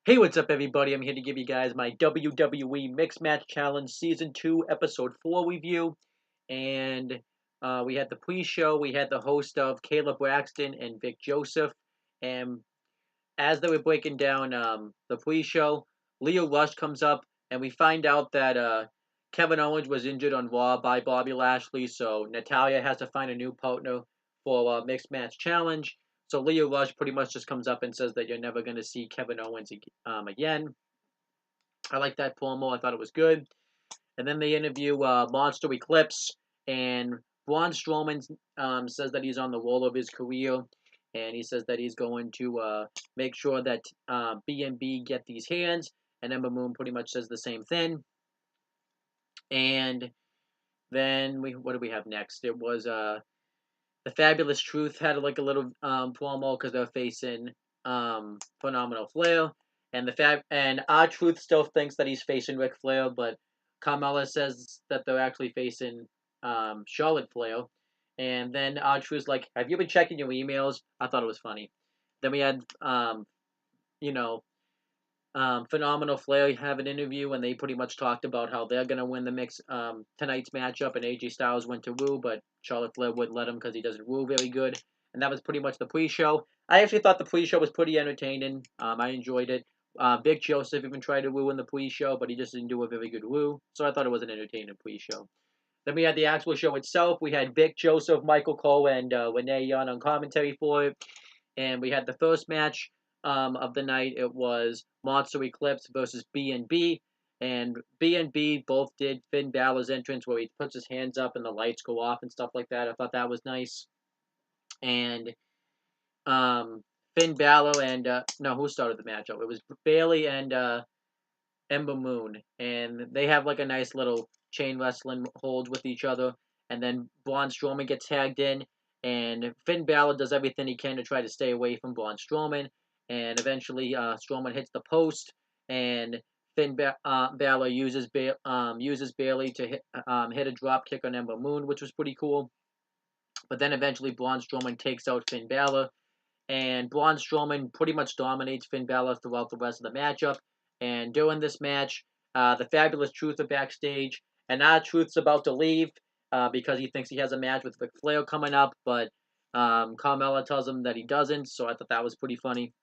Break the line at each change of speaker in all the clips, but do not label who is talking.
Hey, what's up, everybody? I'm here to give you guys my WWE Mixed Match Challenge Season 2, Episode 4 review. And we had the pre-show. We had the host of Caleb Braxton and Vic Joseph. And as they were breaking down the pre-show, Leo Rush comes up, and we find out that Kevin Owens was injured on Raw by Bobby Lashley. So Natalya has to find a new partner for Mixed Match Challenge. So Leo Rush pretty much just comes up and says that you're never going to see Kevin Owens again. I like that promo. I thought it was good. And then they interview Monster Eclipse, and Braun Strowman says that he's on the roll of his career, and he says that he's going to make sure that B&B get these hands, and Ember Moon pretty much says the same thing. And then what do we have next? It was the Fabulous Truth had like a little promo because they're facing Phenomenal Flair, and R-Truth still thinks that he's facing Ric Flair, but Carmella says that they're actually facing Charlotte Flair. And then R-Truth's like, "Have you been checking your emails?" I thought it was funny. Then we had you know Phenomenal Flair have an interview, and they pretty much talked about how they're gonna win the tonight's matchup, and AJ Styles went to woo, but Charlotte Flair wouldn't let him because he doesn't woo very good, and that was pretty much the pre-show. I actually thought the pre-show was pretty entertaining. I enjoyed it. Vic Joseph even tried to woo in the pre-show, but he just didn't do a very good woo, so I thought it was an entertaining pre-show. Then we had the actual show itself. We had Vic Joseph, Michael Cole, and Renee Young on commentary for it, and we had the first match of the night. It was Monster Eclipse versus B&B. And B&B both did Finn Balor's entrance where he puts his hands up and the lights go off and stuff like that. I thought that was nice. And Finn Balor and no, who started the matchup? It was Bailey and Ember Moon, and they have like a nice little chain wrestling hold with each other. And then Braun Strowman gets tagged in, and Finn Balor does everything he can to try to stay away from Braun Strowman. And eventually, Strowman hits the post, and Balor uses Bailey to hit a drop kick on Ember Moon, which was pretty cool. But then eventually, Braun Strowman takes out Finn Balor, and Braun Strowman pretty much dominates Finn Balor throughout the rest of the matchup. And during this match, the Fabulous Truth are backstage, and R-Truth's about to leave because he thinks he has a match with Ric Flair coming up, but Carmella tells him that he doesn't, so I thought that was pretty funny.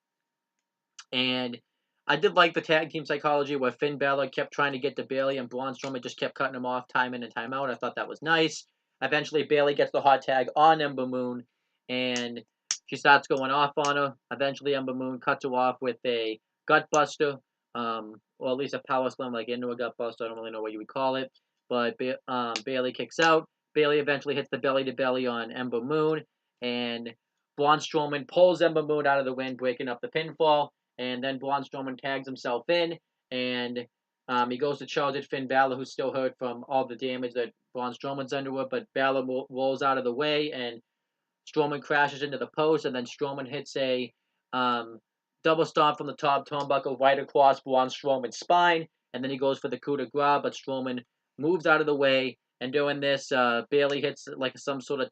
And I did like the tag team psychology where Finn Balor kept trying to get to Bailey and Braun Strowman just kept cutting him off time in and time out. I thought that was nice. Eventually, Bailey gets the hot tag on Ember Moon, and she starts going off on her. Eventually, Ember Moon cuts her off with a gutbuster, or at least a power slam, like into a gutbuster. I don't really know what you would call it. But Bailey kicks out. Bailey eventually hits the belly to belly on Ember Moon, and Braun Strowman pulls Ember Moon out of the wind, breaking up the pinfall. And then Braun Strowman tags himself in, and he goes to charge at Finn Balor, who's still hurt from all the damage that Braun Strowman's under with, but Balor rolls out of the way, and Strowman crashes into the post, and then Strowman hits a double stomp from the top turnbuckle right across Braun Strowman's spine, and then he goes for the coup de grace, but Strowman moves out of the way, and doing this, Bailey hits like some sort of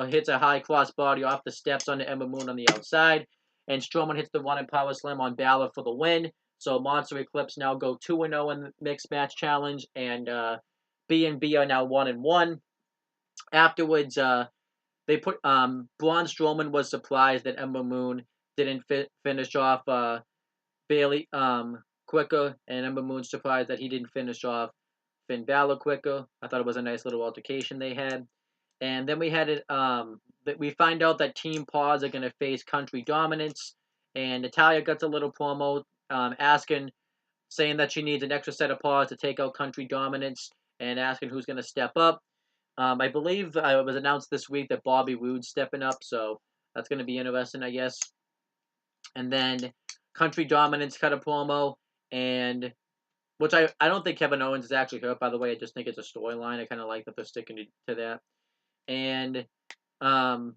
hits a high cross body off the steps onto Ember Moon on the outside, and Strowman hits the running power slam on Balor for the win. So Monster Eclipse now go 2-0 in the mixed match challenge, and B&B are now 1-1. Afterwards, they put Braun Strowman was surprised that Ember Moon didn't finish off Bailey quicker, and Ember Moon's surprised that he didn't finish off Finn Balor quicker. I thought it was a nice little altercation they had. And then we had it. We find out that Team Paws are going to face Country Dominance, and Natalya gets a little promo saying that she needs an extra set of paws to take out Country Dominance, and asking who's going to step up. I believe it was announced this week that Bobby Roode's stepping up, so that's going to be interesting, I guess. And then Country Dominance cut a promo, and which I don't think Kevin Owens is actually hurt, by the way. I just think it's a storyline. I kind of like that they're sticking to that. And Leo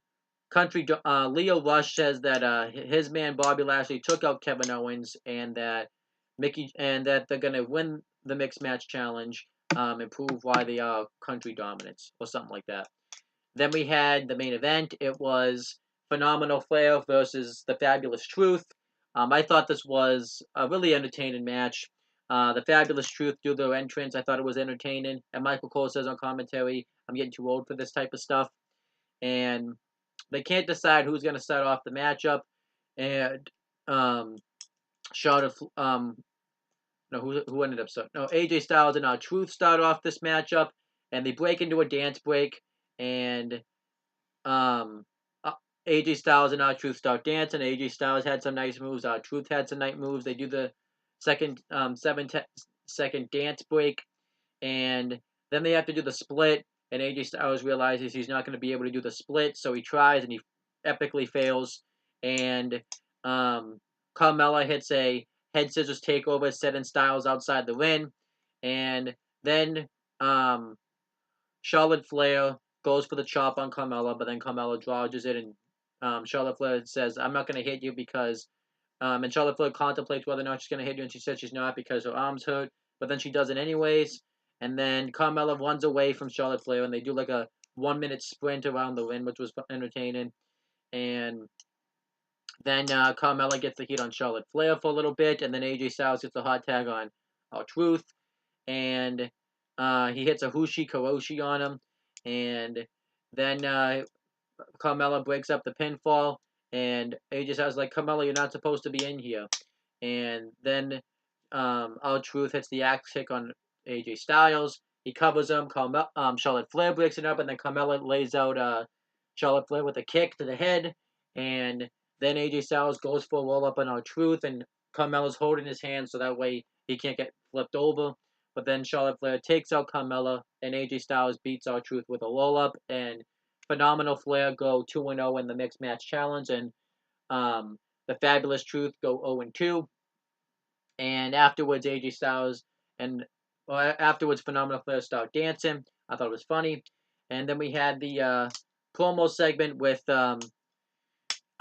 Rush says that his man Bobby Lashley took out Kevin Owens, and that they're gonna win the mixed match challenge, and prove why they are Country Dominance or something like that. Then we had the main event. It was Phenomenal Flair versus the Fabulous Truth. I thought this was a really entertaining match. The Fabulous Truth do their entrance. I thought it was entertaining. And Michael Cole says on commentary, "I'm getting too old for this type of stuff." And they can't decide who's going to start off the matchup. And Charlotte, no, who ended up starting? No, AJ Styles and Truth start off this matchup, and they break into a dance break, and um, uh, AJ Styles and Truth start dancing. AJ Styles had some nice moves. Truth had some nice moves. They do the second 7-second dance break, and then they have to do the split. And AJ Styles realizes he's not going to be able to do the split, so he tries and he epically fails. And Carmella hits a head scissors takeover, setting Styles outside the ring. And then Charlotte Flair goes for the chop on Carmella, but then Carmella dodges it, and Charlotte Flair says, "I'm not going to hit you because." And Charlotte Flair contemplates whether or not she's going to hit you, and she says she's not because her arm's hurt, but then she does it anyways. And then Carmella runs away from Charlotte Flair, and they do like a 1 minute sprint around the ring, which was entertaining. And then Carmella gets the heat on Charlotte Flair for a little bit, and then AJ Styles gets a hot tag on Truth, and he hits a Hushi Karoshi on him, and then Carmella breaks up the pinfall, and AJ Styles is like, "Carmella, you're not supposed to be in here." And then Truth hits the axe kick on AJ Styles. He covers him. Charlotte Flair breaks it up, and then Carmella lays out Charlotte Flair with a kick to the head. And then AJ Styles goes for a roll up on Truth, and Carmella's holding his hand so that way he can't get flipped over. But then Charlotte Flair takes out Carmella, and AJ Styles beats Truth with a roll up. And Phenomenal Flair go 2-0 in the Mixed Match Challenge, and the Fabulous Truth go 0-2. And afterwards, AJ Styles and afterwards, Phenomenal Flair start dancing. I thought it was funny. And then we had the promo segment with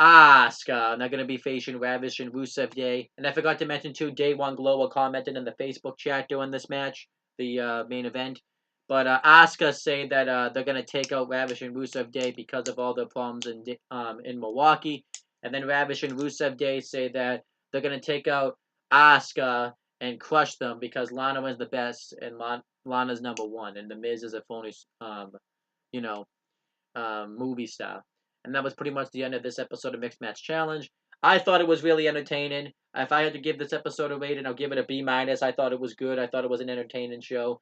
Asuka. Not going to be facing Ravish and Rusev Day. And I forgot to mention, too, Day One Glow commented in the Facebook chat during this match, the main event. But Asuka say that they're going to take out Ravish and Rusev Day because of all the problems in Milwaukee. And then Ravish and Rusev Day say that they're going to take out Asuka and crush them because Lana was the best and Lana's number one. And The Miz is a phony, you know, movie star. And that was pretty much the end of this episode of Mixed Match Challenge. I thought it was really entertaining. If I had to give this episode a rating, I'll give it a B-. I thought it was good. I thought it was an entertaining show.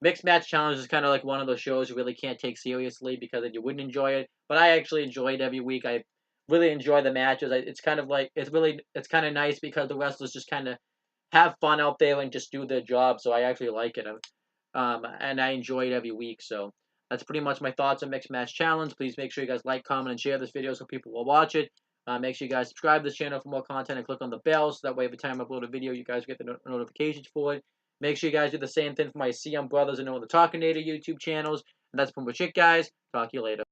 Mixed Match Challenge is kind of like one of those shows you really can't take seriously because you wouldn't enjoy it. But I actually enjoy it every week. I really enjoy the matches. It's kind of like it's kind of nice because the wrestlers just kind of have fun out there and just do their job. So I actually like it. And I enjoy it every week. So that's pretty much my thoughts on Mixed Match Challenge. Please make sure you guys like, comment, and share this video so people will watch it. Make sure you guys subscribe to this channel for more content and click on the bell so that way every time I upload a video, you guys get the notifications for it. Make sure you guys do the same thing for my CM Brothers and Owen the Talking Native YouTube channels. And that's pretty much it, guys. Talk to you later.